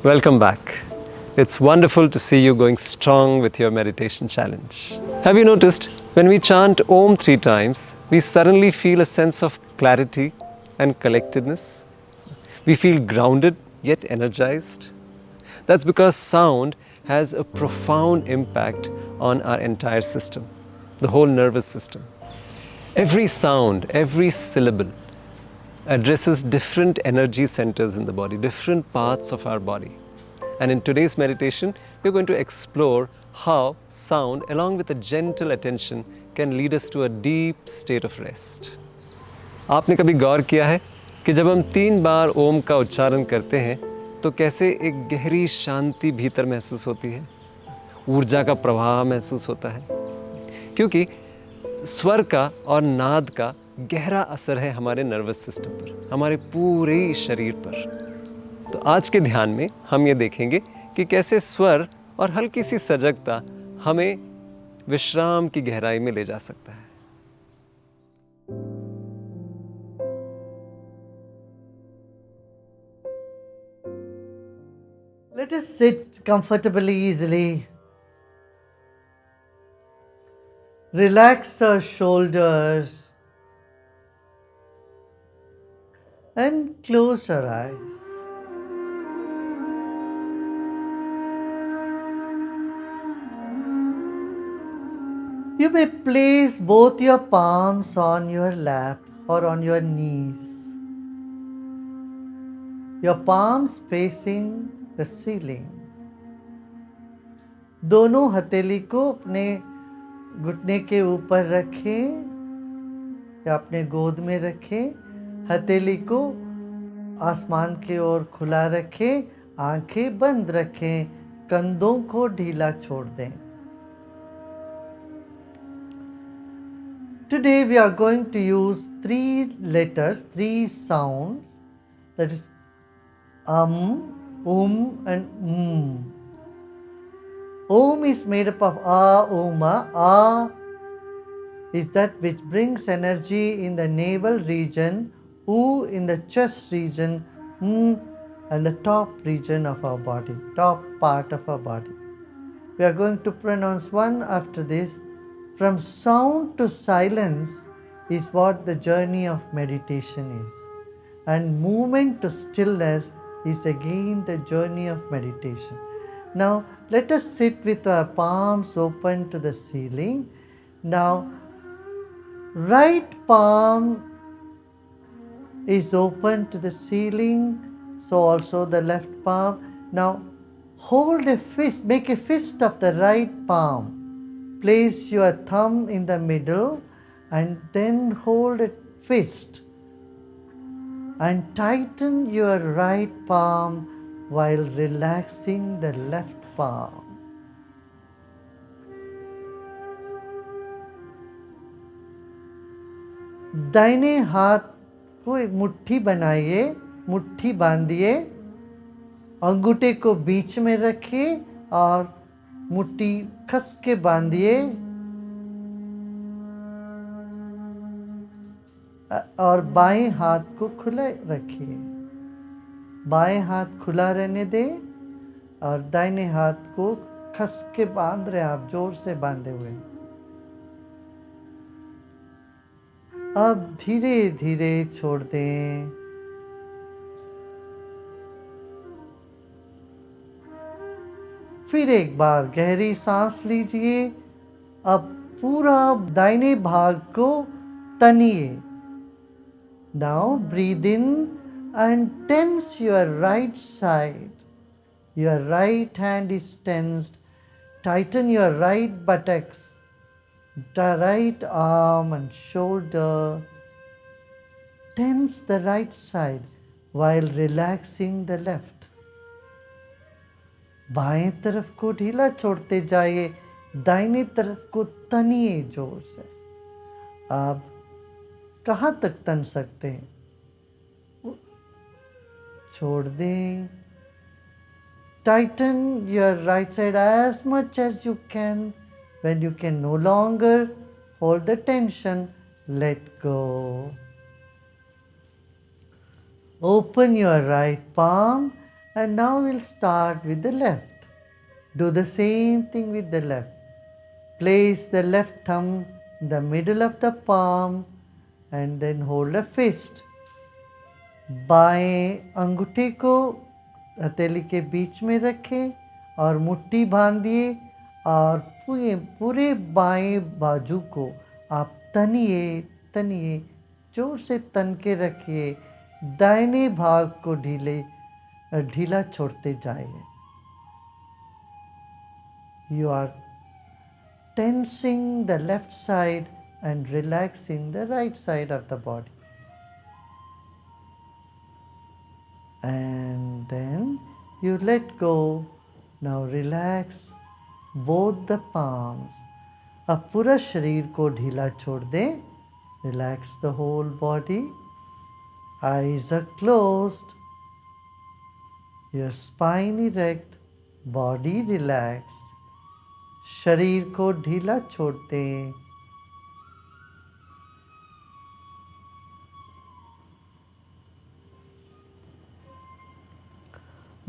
Welcome back. It's wonderful to see you going strong with your meditation challenge. Have you noticed when we chant Om 3 times, we suddenly feel a sense of clarity and collectedness? We feel grounded yet energized. That's because sound has a profound impact on our entire system, the whole nervous system. Every sound, every syllable addresses different energy centers in the body, different parts of our body. And in today's meditation, we're going to explore how sound, along with a gentle attention, can lead us to a deep state of rest. आपने कभी गौर किया है कि जब हम 3 बार ओम का उच्चारण करते हैं तो कैसे एक गहरी शांति भीतर महसूस होती है, ऊर्जा का प्रवाह महसूस होता है, क्योंकि स्वर का और नाद का गहरा असर है हमारे नर्वस सिस्टम पर, हमारे पूरे शरीर पर। तो आज के ध्यान में हम ये देखेंगे कि कैसे स्वर और हल्की सी सजगता हमें विश्राम की गहराई में ले जा सकता है। Let us sit comfortably, easily. Relax our shoulders and close our eyes. You may place both your palms on your lap or on your knees. Your palms facing the ceiling. दोनों हथेली को अपने घुटने के ऊपर रखें या अपने गोद में रखें। हथेली को आसमान की ओर खुला रखें, आंखें बंद रखें, कंधों को ढीला छोड़ दें। Today we are going to use 3 letters, 3 sounds, that is and Om is made up of Oma. A is that which brings energy in the navel region, U in the chest region, and the top region of our body, top part of our body. We are going to pronounce one after this. From sound to silence is what the journey of meditation is. And movement to stillness is again the journey of meditation. Now let us sit with our palms open to the ceiling. Now right palm is open to the ceiling, so also the left palm. Now hold a fist, make a fist of the right palm. Place your thumb in the middle and then hold a fist and tighten your right palm while relaxing the left palm. दाहिने हाथ को एक मुट्ठी बनाइए, मुट्ठी बांधिए, अंगूठे को बीच में रखिए और मुट्ठी कस के बांधिए और बाएं हाथ को खुला रखिए। बाएं हाथ खुला रहने दें और दाहिने हाथ को कस के बांध रहे, आप जोर से बांधे हुए। अब धीरे धीरे छोड़ दें। फिर एक बार गहरी सांस लीजिए। अब पूरा दाहिने भाग को तनिए। Now breathe in and tense your right side. Your right hand is tensed. Tighten your right buttocks, the right arm and shoulder. Tense the right side while relaxing the left. बाएं तरफ को ढीला छोड़ते जाइए, दाहिने तरफ को तनिए जोर से। आप कहाँ तक तन सकते हैं? छोड़ दें। Tighten your right side as much as you can. When you can no longer hold the tension, let go. Open your right palm And now we'll start with the left. Do the same thing with the left. Place the left thumb in the middle of the palm and then hold a fist. बाएं अंगूठे को हथेली के बीच में रखें और मुट्ठी बांधिए और पूरे बाएं बाजू को आप तनिए जोर से तन के रखिए। दाहिने भाग को ढीला छोड़ते जाइए। You are tensing the left side and relaxing the right side of the body. And then you let go. Now relax both the palms. अब पूरा शरीर को ढीला छोड़ दें। Relax the whole body. Eyes are closed. Your spine erect. Body relaxed. शरीर को ढीला छोड़ दें।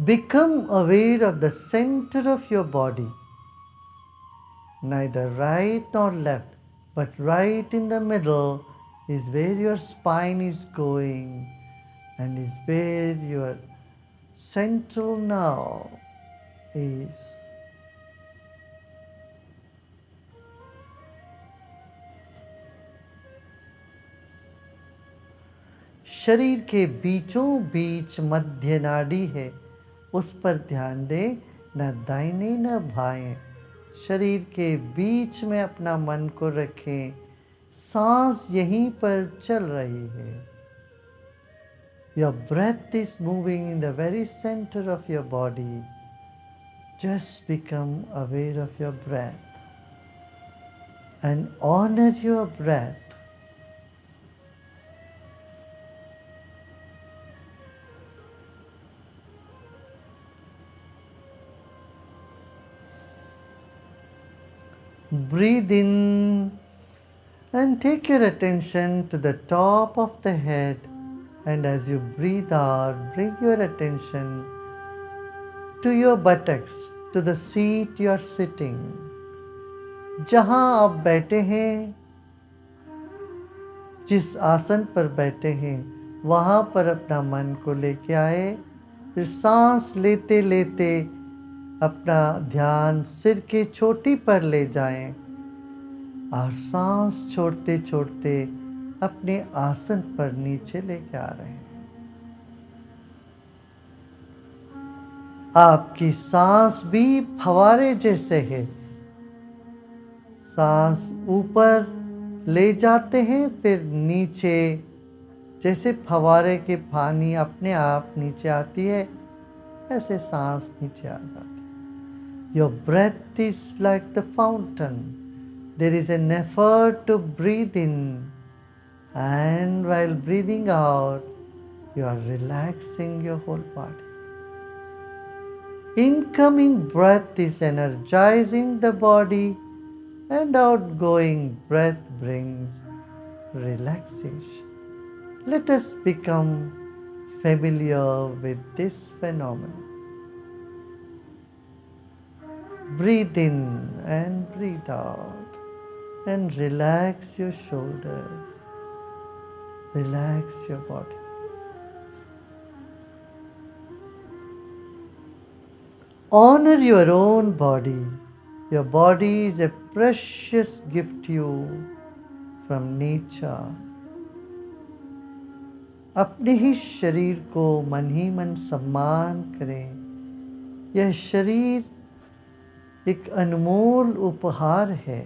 Become aware of the center of your body, neither right nor left, but right in the middle is where your spine is going and is where your central now is. शरीर के बीचों बीच मध्य नाड़ी है, उस पर ध्यान दें। न दाहिने न बाएं, शरीर के बीच में अपना मन को रखें। सांस यहीं पर चल रही है। Your breath is moving in the very center of your body. Just become aware of your breath and honor your breath. Breathe in and take your attention to the top of the head, and as you breathe out, bring your attention to your buttocks, to the seat you are sitting. जहाँ आप बैठे हैं, जिस आसन पर बैठे हैं, वहाँ पर अपना मन को लेके आए। फिर सांस लेते लेते अपना ध्यान सिर के चोटी पर ले जाएं और सांस छोड़ते छोड़ते अपने आसन पर नीचे लेके आ रहे हैं। आपकी सांस भी फवारे जैसे है। सांस ऊपर ले जाते हैं, फिर नीचे, जैसे फवारे के पानी अपने आप नीचे आती है, ऐसे सांस नीचे आ जाती है। Your breath is like the fountain. There is an effort to breathe in, and while breathing out, you are relaxing your whole body. Incoming breath is energizing the body, and outgoing breath brings relaxation. Let us become familiar with this phenomenon. Breathe in and breathe out, and relax your shoulders, relax your body. Honor your own body. Your body is a precious gift to you from nature. अपने ही शरीर को मन ही मन सम्मान करें। यह शरीर एक अनमोल उपहार है,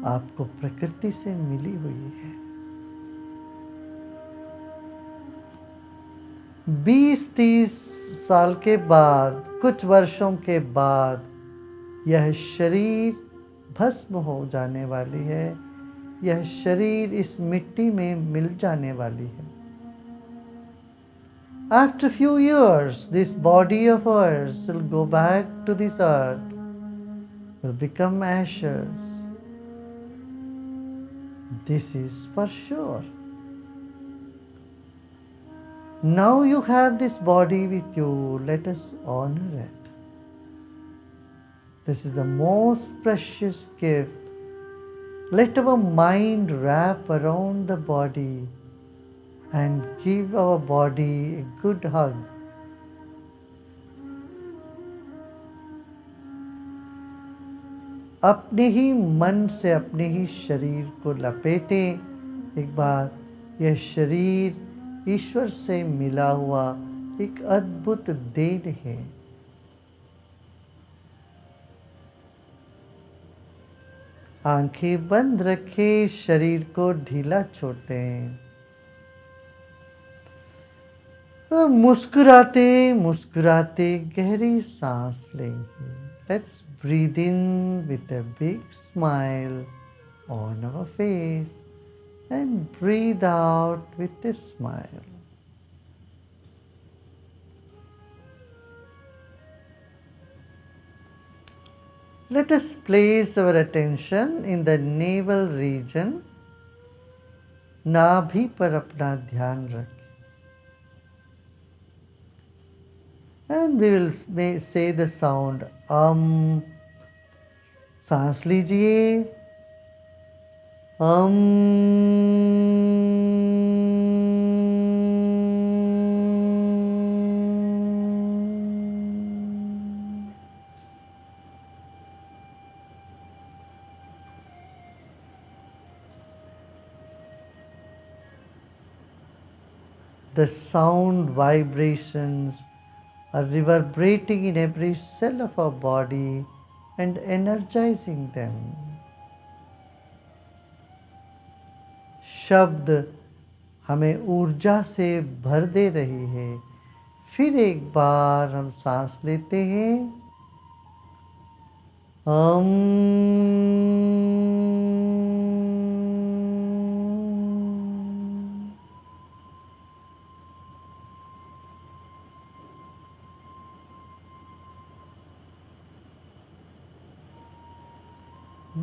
आपको प्रकृति से मिली हुई है। 20-30 साल के बाद, कुछ वर्षों के बाद यह शरीर भस्म हो जाने वाली है। यह शरीर इस मिट्टी में मिल जाने वाली है। After few years, this body of ours will go back to this earth, will become ashes. This is for sure. Now you have this body with you, let us honor it. This is the most precious gift. Let our mind wrap around the body and give our body a good hug. अपने ही मन से अपने ही शरीर को लपेटें। एक बार यह शरीर ईश्वर से मिला हुआ एक अद्भुत देन है। आंखें बंद रखें, शरीर को ढीला छोड़ते हैं। तो मुस्कुराते मुस्कुराते गहरी सांस लेंगे। Let's breathe in with a big smile on our face and breathe out with a smile. Let us place our attention in the navel region. नाभि पर अपना ध्यान रखें। And we will say the sound सांस लीजिए The sound vibrations are reverberating in every cell of our body and energizing them. शब्द हमें ऊर्जा से भर दे रही है। फिर एक बार हम सांस लेते हैं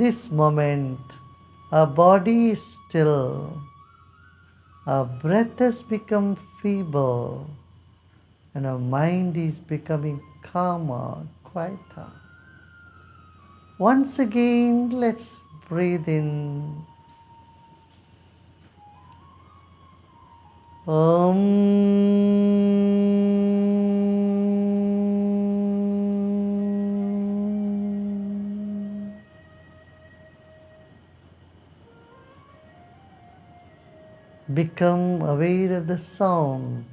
This moment, our body is still, our breath has become feeble, and our mind is becoming calmer, quieter. Once again, let's breathe in. Become aware of the sound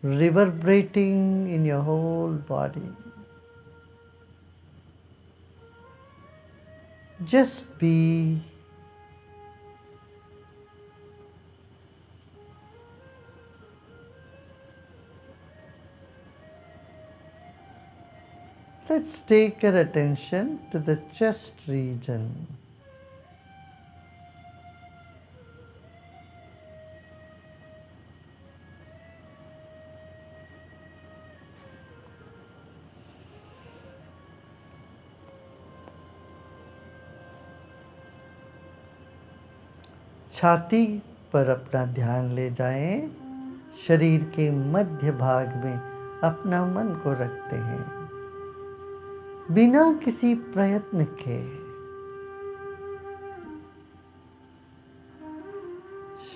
reverberating in your whole body. Just be. Let's take our attention to the chest region. छाती पर अपना ध्यान ले जाएं। शरीर के मध्य भाग में अपना मन को रखते हैं बिना किसी प्रयत्न के।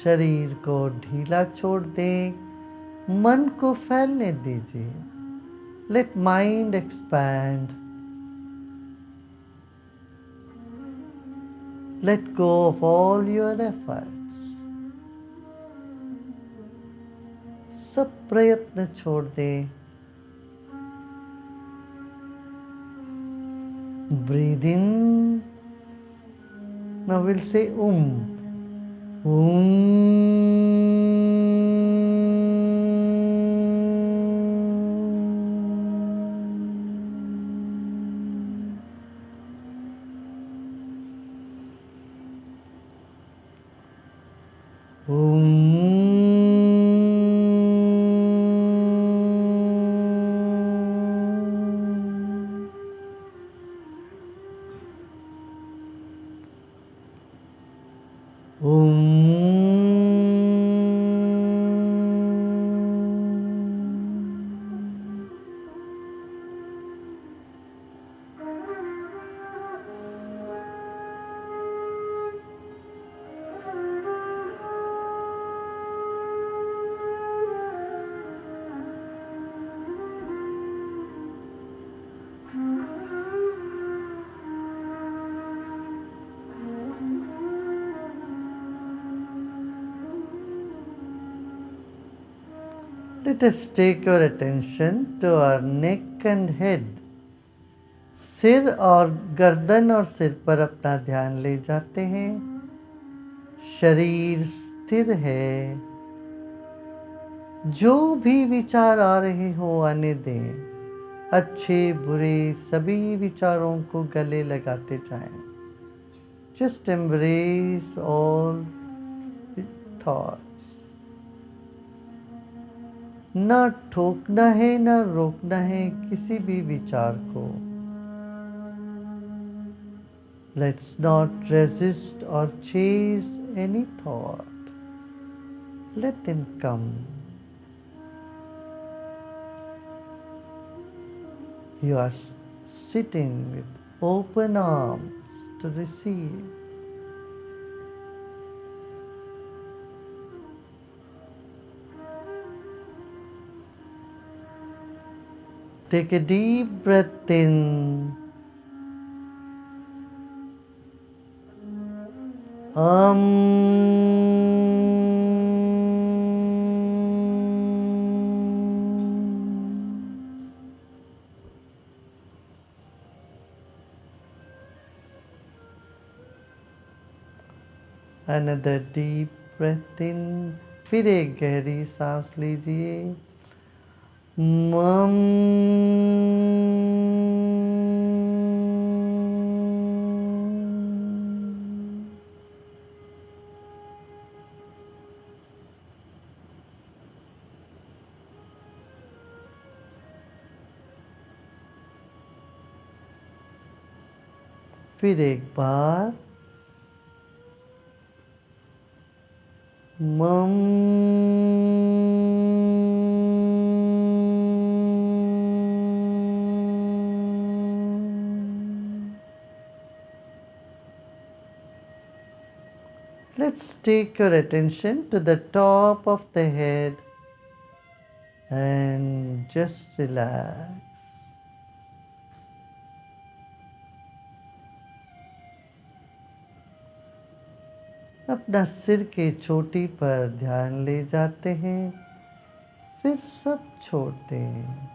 शरीर को ढीला छोड़ दें, मन को फैलने दीजिए। Let mind expand. Let go of all your efforts. सब प्रयत्न छोड़ दें। Breathe in. Now we'll say Let us take your attention to our neck and head. सिर और गर्दन और सिर पर अपना ध्यान ले जाते हैं। शरीर स्थिर है। जो भी विचार आ रहे हो आने दें। अच्छे बुरे सभी विचारों को गले लगाते जाएं। Just embrace all thoughts. ना ठोकना है ना रोकना है किसी भी विचार को। Let's not resist or chase any thought. Let them come. You are sitting with open arms to receive. Take a deep breath in. Another deep breath in. फिर एक गहरी सांस लीजिए। फिर एक बार Let's take your attention to the top of the head and just relax. अपना सिर के चोटी पर ध्यान ले जाते हैं, फिर सब छोड़ते हैं।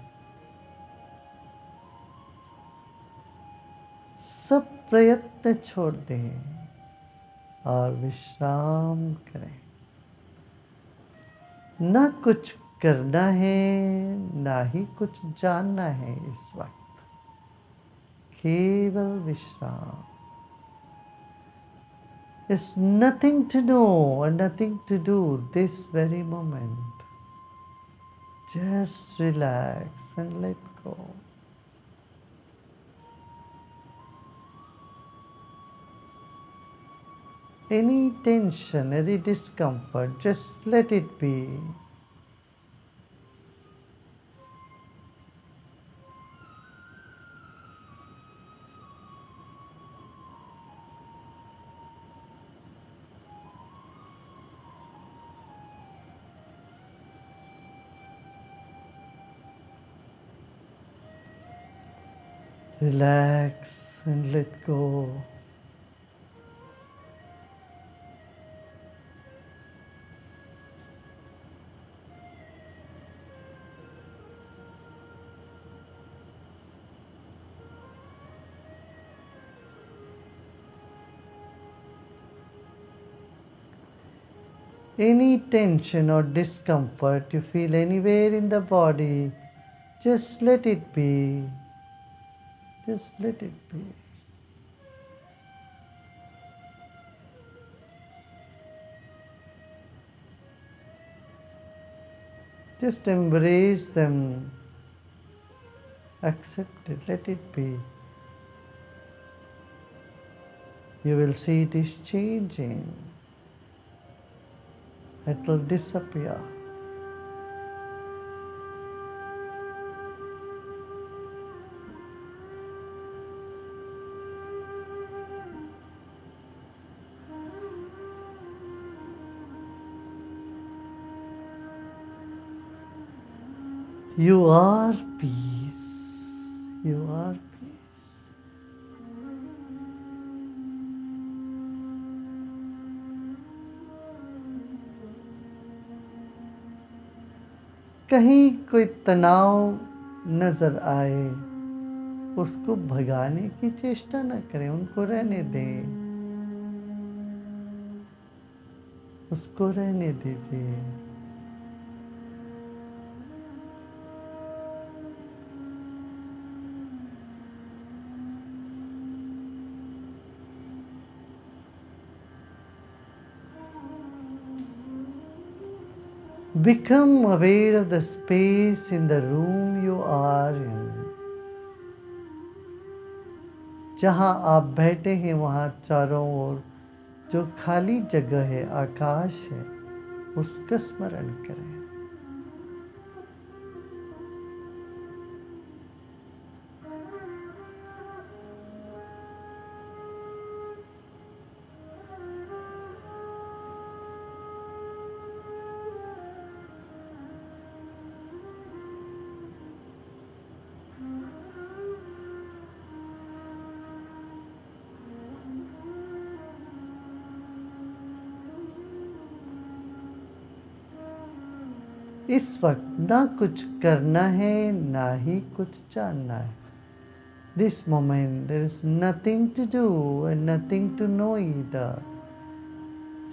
सब प्रयत्न छोड़ दें और विश्राम करें। ना कुछ करना है, ना ही कुछ जानना है इस वक्त। केवल विश्राम। There's nothing to know and nothing to do this very moment. Just relax and let go. Any tension, any discomfort, just let it be. Relax and let go. Any tension or discomfort you feel anywhere in the body, just let it be. Just let it be. Just embrace them. Accept it. Let it be. You will see it is changing. It will disappear. You are peace. You are peace. कहीं कोई तनाव नजर आए, उसको भगाने की चेष्टा न करें, उनको रहने दें, उसको रहने दीजिए। Become aware of the space in the room you are in. जहाँ आप बैठे हैं वहाँ चारों ओर जो खाली जगह है, आकाश है, उसका स्मरण करें। इस वक्त ना कुछ करना है ना ही कुछ जानना है। This moment there is nothing to do and nothing to know either.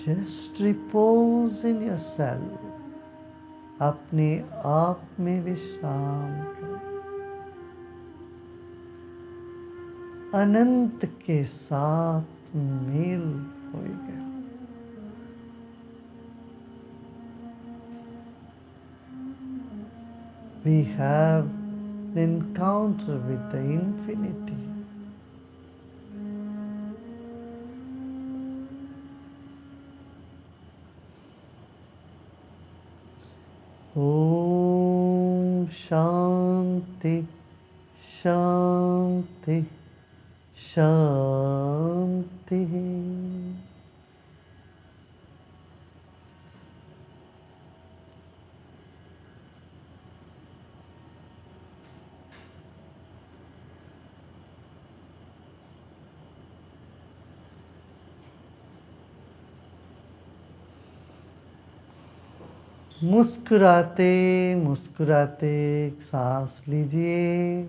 Just repose in yourself. अपने आप में विश्राम करें, अनंत के साथ मेल हो गया। We have an encounter with the infinity. Om Shanti Shanti Shanti. मुस्कुराते मुस्कुराते एक सांस लीजिए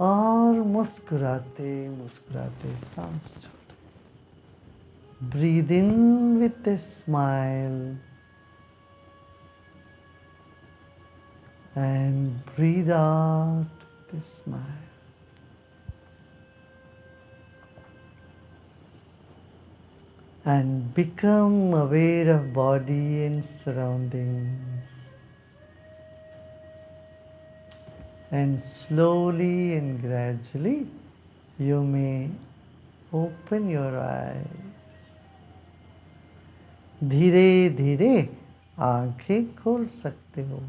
और मुस्कुराते मुस्कुराते सांस छोड़ें। Breathe in with a smile and breathe out with a smile. And become aware of body and surroundings. And slowly and gradually you may open your eyes. धीरे धीरे आंखें खोल सकते हो।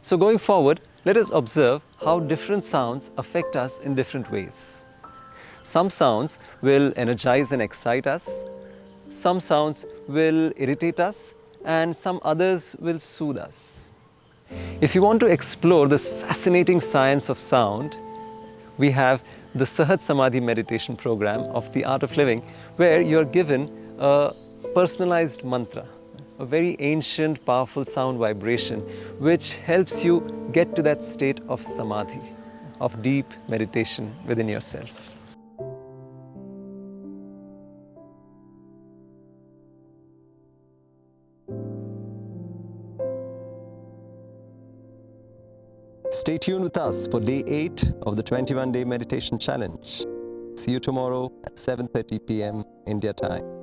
So going forward, let us observe how different sounds affect us in different ways. Some sounds will energize and excite us, some sounds will irritate us, and some others will soothe us. If you want to explore this fascinating science of sound, we have the Sahat Samadhi meditation program of the Art of Living, where you are given a personalized mantra, a very ancient, powerful sound vibration, which helps you get to that state of samadhi, of deep meditation within yourself. Stay tuned with us for day 8 of the 21-day meditation challenge. See you tomorrow at 7:30 p.m. India time.